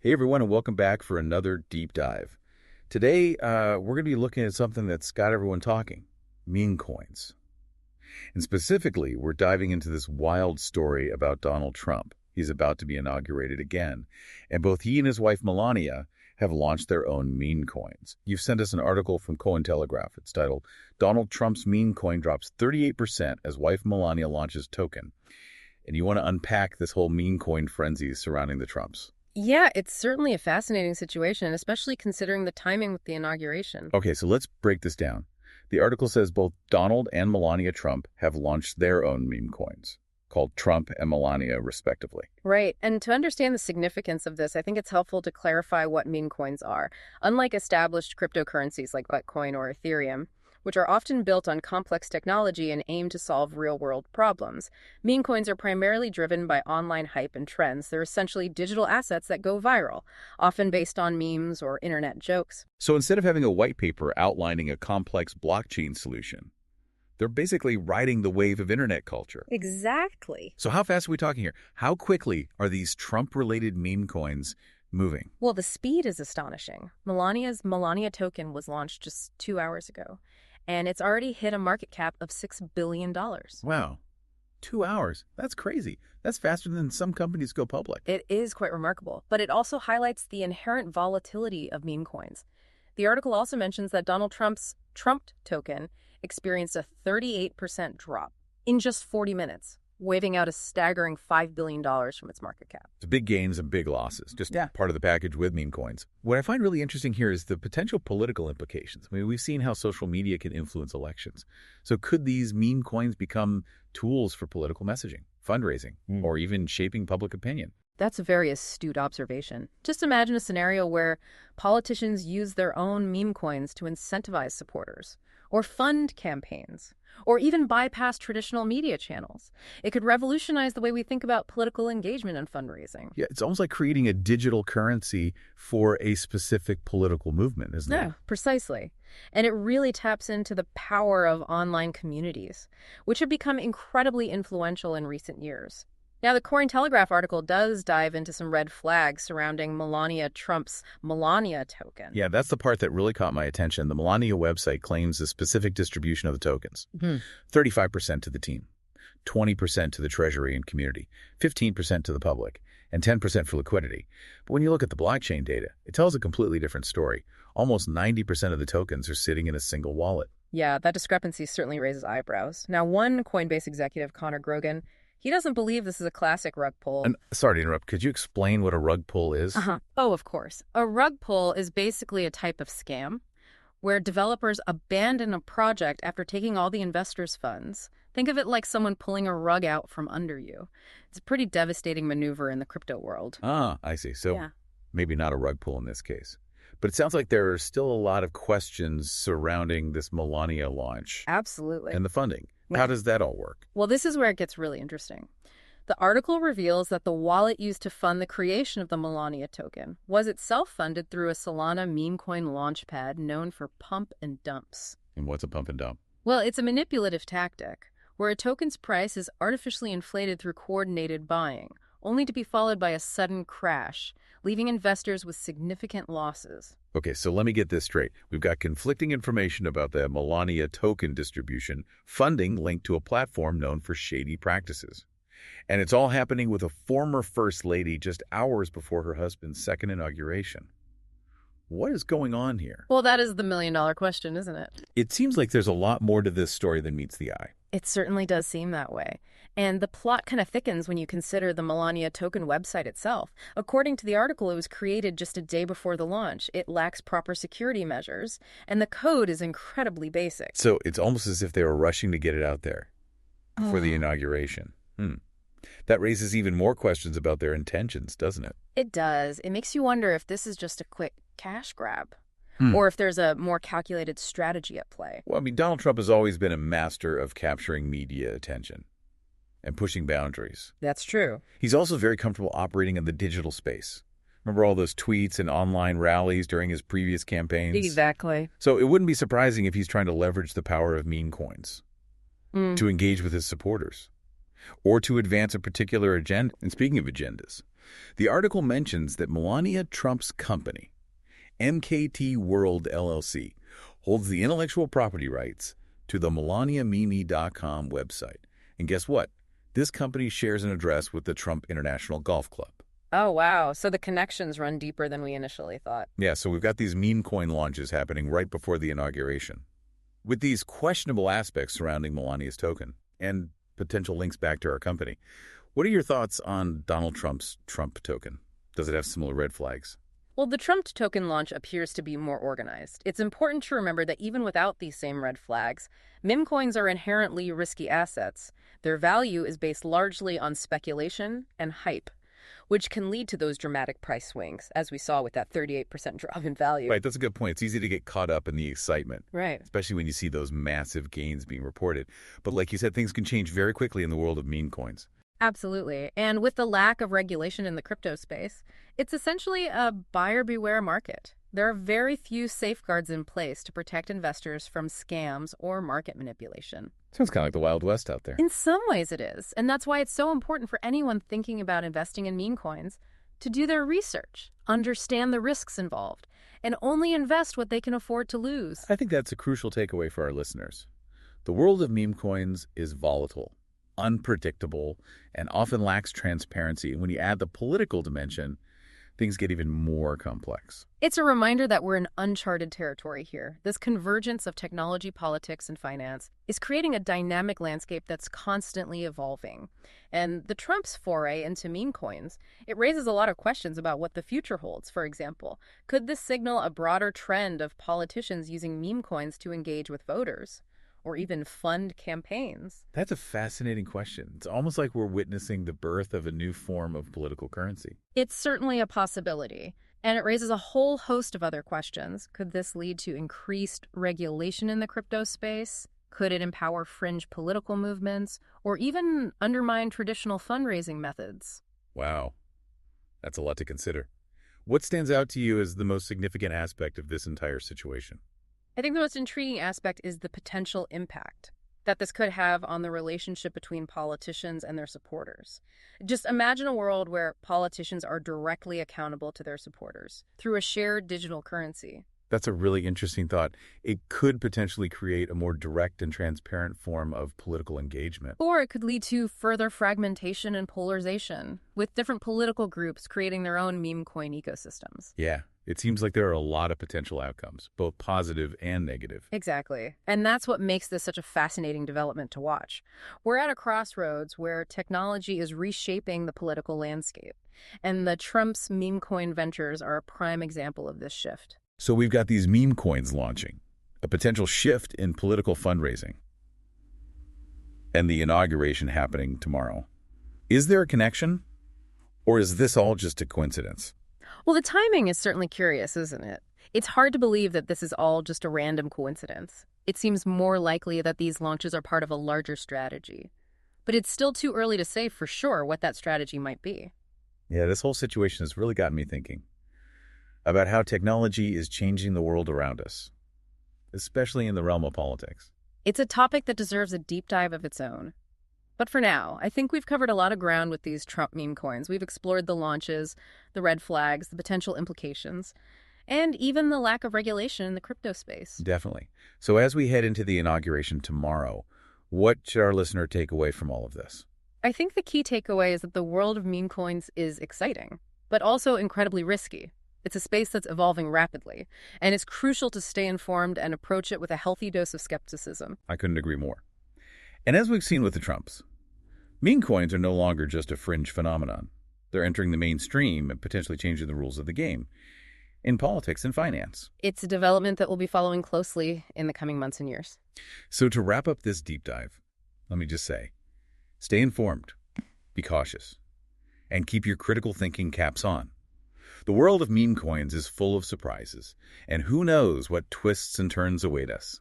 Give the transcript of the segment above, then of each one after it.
Hey everyone, and welcome back for another deep dive. Today, we're going to be looking at something that's got everyone talking, meme coins. And specifically, we're diving into this wild story about Donald Trump. He's about to be inaugurated again. And both he and his wife, Melania, have launched their own meme coins. You've sent us an article from Cointelegraph. It's titled, Donald Trump's meme coin drops 38% as wife Melania launches token. And you want to unpack this whole meme coin frenzy surrounding the Trumps. Yeah, it's certainly a fascinating situation, especially considering the timing with the inauguration. Okay, so let's break this down. The article says both Donald and Melania Trump have launched their own meme coins, called Trump and Melania, respectively. Right, and to understand the significance of this, I think it's helpful to clarify what meme coins are. Unlike established cryptocurrencies like Bitcoin or Ethereum, which are often built on complex technology and aim to solve real-world problems, meme coins are primarily driven by online hype and trends. They're essentially digital assets that go viral, often based on memes or internet jokes. So instead of having a white paper outlining a complex blockchain solution, they're basically riding the wave of internet culture. Exactly. So how fast are we talking here? How quickly are these Trump-related meme coins moving? Well, the speed is astonishing. Melania's Melania token was launched just 2 hours ago, and it's already hit a market cap of $6 billion. Wow. 2 hours. That's crazy. That's faster than some companies go public. It is quite remarkable, but it also highlights the inherent volatility of meme coins. The article also mentions that Donald Trump's Trump token experienced a 38% drop in just 40 minutes, waving out a staggering $5 billion from its market cap. It's big gains and big losses, just part of the package with meme coins. What I find really interesting here is the potential political implications. I mean, we've seen how social media can influence elections. So could these meme coins become tools for political messaging, fundraising, or even shaping public opinion? That's a very astute observation. Just imagine a scenario where politicians use their own meme coins to incentivize supporters, or fund campaigns, or even bypass traditional media channels. It could revolutionize the way we think about political engagement and fundraising. Yeah, it's almost like creating a digital currency for a specific political movement, isn't it? Yeah, precisely. And it really taps into the power of online communities, which have become incredibly influential in recent years. Now, the Cointelegraph article does dive into some red flags surrounding Melania Trump's Melania token. Yeah, that's the part that really caught my attention. The Melania website claims a specific distribution of the tokens. 35% to the team, 20% to the treasury and community, 15% to the public, and 10% for liquidity. But when you look at the blockchain data, it tells a completely different story. Almost 90% of the tokens are sitting in a single wallet. Yeah, that discrepancy certainly raises eyebrows. Now, one Coinbase executive, Connor Grogan, he doesn't believe this is a classic rug pull. And sorry to interrupt, could you explain what a rug pull is? Oh, of course. A rug pull is basically a type of scam where developers abandon a project after taking all the investors' funds. Think of it like someone pulling a rug out from under you. It's a pretty devastating maneuver in the crypto world. Ah, I see. So maybe not a rug pull in this case. But it sounds like there are still a lot of questions surrounding this Melania launch. Absolutely. And the funding. How does that all work? Well, this is where it gets really interesting. The article reveals that the wallet used to fund the creation of the Melania token was itself funded through a Solana meme coin launchpad known for pump and dumps. And what's a pump and dump? Well, it's a manipulative tactic where a token's price is artificially inflated through coordinated buying, only to be followed by a sudden crash, leaving investors with significant losses. Okay, so let me get this straight. We've got conflicting information about the Melania token distribution, funding linked to a platform known for shady practices. And it's all happening with a former First Lady just hours before her husband's second inauguration. What is going on here? Well, that is the million-dollar question, isn't it? It seems like there's a lot more to this story than meets the eye. It certainly does seem that way. And the plot kind of thickens when you consider the Melania token website itself. According to the article, it was created just a day before the launch. It lacks proper security measures, and the code is incredibly basic. So it's almost as if they were rushing to get it out there for the inauguration. That raises even more questions about their intentions, doesn't it? It does. It makes you wonder if this is just a quick cash grab, or if there's a more calculated strategy at play. Well, I mean, Donald Trump has always been a master of capturing media attention and pushing boundaries. That's true. He's also very comfortable operating in the digital space. Remember all those tweets and online rallies during his previous campaigns? Exactly. So it wouldn't be surprising if he's trying to leverage the power of meme coins to engage with his supporters or to advance a particular agenda. And speaking of agendas, The article mentions that Melania Trump's company, MKT World LLC, holds the intellectual property rights to the MelaniaMimi.com website. And guess what? This company shares an address with the Trump International Golf Club. Oh, wow. So the connections run deeper than we initially thought. Yeah, so we've got these meme coin launches happening right before the inauguration. With these questionable aspects surrounding Melania's token and potential links back to our company, what are your thoughts on Donald Trump's Trump token? Does it have similar red flags? Well, the Trump token launch appears to be more organized. It's important to remember that even without these same red flags, meme coins are inherently risky assets. Their value is based largely on speculation and hype, which can lead to those dramatic price swings, as we saw with that 38% drop in value. Right, that's a good point. It's easy to get caught up in the excitement. Right. Especially when you see those massive gains being reported. But like you said, things can change very quickly in the world of meme coins. Absolutely. And with the lack of regulation in the crypto space, it's essentially a buyer beware market. There are very few safeguards in place to protect investors from scams or market manipulation. Sounds kind of like the Wild West out there. In some ways it is, and that's why it's so important for anyone thinking about investing in meme coins to do their research, understand the risks involved, and only invest what they can afford to lose. I think that's a crucial takeaway for our listeners. The world of meme coins is volatile, unpredictable, and often lacks transparency. And when you add the political dimension, things get even more complex. It's a reminder that we're in uncharted territory here. This convergence of technology, politics, and finance is creating a dynamic landscape that's constantly evolving. And the Trump's foray into meme coins, it raises a lot of questions about what the future holds. For example, could this signal a broader trend of politicians using meme coins to engage with voters, or even fund campaigns? That's a fascinating question. It's almost like we're witnessing the birth of a new form of political currency. It's certainly a possibility, and it raises a whole host of other questions. Could this lead to increased regulation in the crypto space? Could it empower fringe political movements, or even undermine traditional fundraising methods? Wow, that's a lot to consider. What stands out to you as the most significant aspect of this entire situation? I think the most intriguing aspect is the potential impact that this could have on the relationship between politicians and their supporters. Just imagine a world where politicians are directly accountable to their supporters through a shared digital currency. That's a really interesting thought. It could potentially create a more direct and transparent form of political engagement. Or it could lead to further fragmentation and polarization, with different political groups creating their own meme coin ecosystems. Yeah, it seems like there are a lot of potential outcomes, both positive and negative. Exactly. And that's what makes this such a fascinating development to watch. We're at a crossroads where technology is reshaping the political landscape, and the Trump's meme coin ventures are a prime example of this shift. So we've got these meme coins launching, a potential shift in political fundraising, and the inauguration happening tomorrow. Is there a connection, or is this all just a coincidence? Well, the timing is certainly curious, isn't it? It's hard to believe that this is all just a random coincidence. It seems more likely that these launches are part of a larger strategy. But it's still too early to say for sure what that strategy might be. Yeah, this whole situation has really gotten me thinking about how technology is changing the world around us, especially in the realm of politics. It's a topic that deserves a deep dive of its own. But for now, I think we've covered a lot of ground with these Trump meme coins. We've explored the launches, the red flags, the potential implications, and even the lack of regulation in the crypto space. Definitely. So as we head into the inauguration tomorrow, what should our listener take away from all of this? I think the key takeaway is that the world of meme coins is exciting, but also incredibly risky. It's a space that's evolving rapidly, and it's crucial to stay informed and approach it with a healthy dose of skepticism. I couldn't agree more. And as we've seen with the Trumps, meme coins are no longer just a fringe phenomenon. They're entering the mainstream and potentially changing the rules of the game in politics and finance. It's a development that we'll be following closely in the coming months and years. So to wrap up this deep dive, let me just say, stay informed, be cautious, and keep your critical thinking caps on. The world of meme coins is full of surprises, and who knows what twists and turns await us.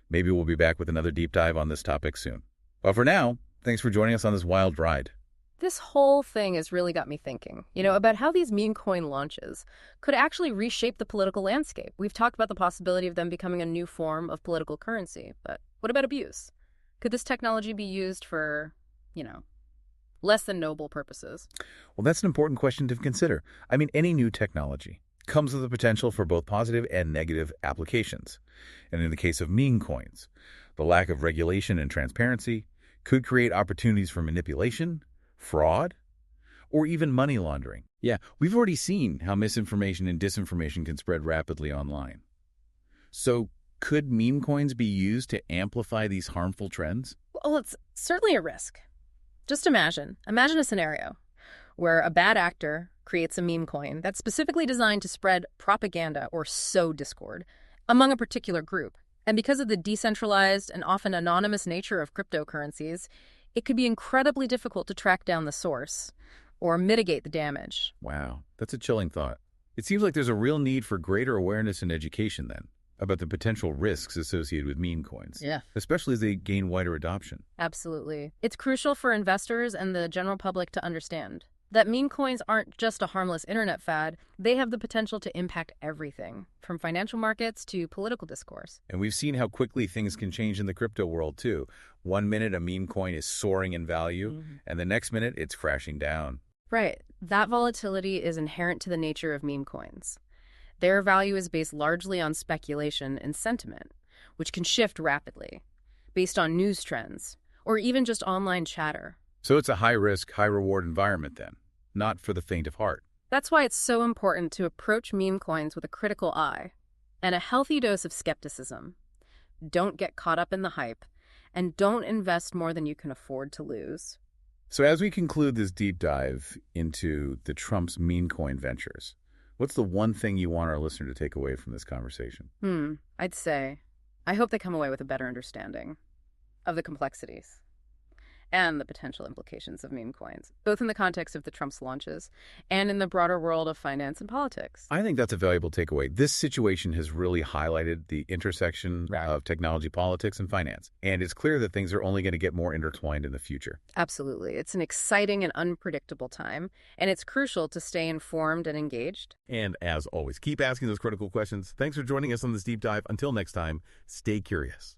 Maybe we'll be back with another deep dive on this topic soon. But for now, thanks for joining us on this wild ride. This whole thing has really got me thinking, about how these meme coin launches could actually reshape the political landscape. We've talked about the possibility of them becoming a new form of political currency, but what about abuse? Could this technology be used for, less than noble purposes. Well, that's an important question to consider. I mean, any new technology comes with the potential for both positive and negative applications. And in the case of meme coins, the lack of regulation and transparency could create opportunities for manipulation, fraud, or even money laundering. Yeah, we've already seen how misinformation and disinformation can spread rapidly online. So, could meme coins be used to amplify these harmful trends? Well, it's certainly a risk. Just imagine a scenario where a bad actor creates a meme coin that's specifically designed to spread propaganda or sow discord among a particular group. And because of the decentralized and often anonymous nature of cryptocurrencies, it could be incredibly difficult to track down the source or mitigate the damage. Wow, that's a chilling thought. It seems like there's a real need for greater awareness and education then about the potential risks associated with meme coins, Yeah. especially as they gain wider adoption. Absolutely. It's crucial for investors and the general public to understand that meme coins aren't just a harmless internet fad. They have the potential to impact everything, from financial markets to political discourse. And we've seen how quickly things can change in the crypto world, too. One minute, a meme coin is soaring in value, and the next minute, it's crashing down. Right. That volatility is inherent to the nature of meme coins. Their value is based largely on speculation and sentiment, which can shift rapidly, based on news trends, or even just online chatter. So it's a high-risk, high-reward environment then, not for the faint of heart. That's why it's so important to approach meme coins with a critical eye and a healthy dose of skepticism. Don't get caught up in the hype, and don't invest more than you can afford to lose. So as we conclude this deep dive into the Trump's meme coin ventures, what's the one thing you want our listener to take away from this conversation? I'd say, I hope they come away with a better understanding of the complexities and the potential implications of meme coins, both in the context of the Trump's launches and in the broader world of finance and politics. I think that's a valuable takeaway. This situation has really highlighted the intersection of technology, politics, and finance. And it's clear that things are only going to get more intertwined in the future. Absolutely. It's an exciting and unpredictable time, and it's crucial to stay informed and engaged. And as always, keep asking those critical questions. Thanks for joining us on this deep dive. Until next time, stay curious.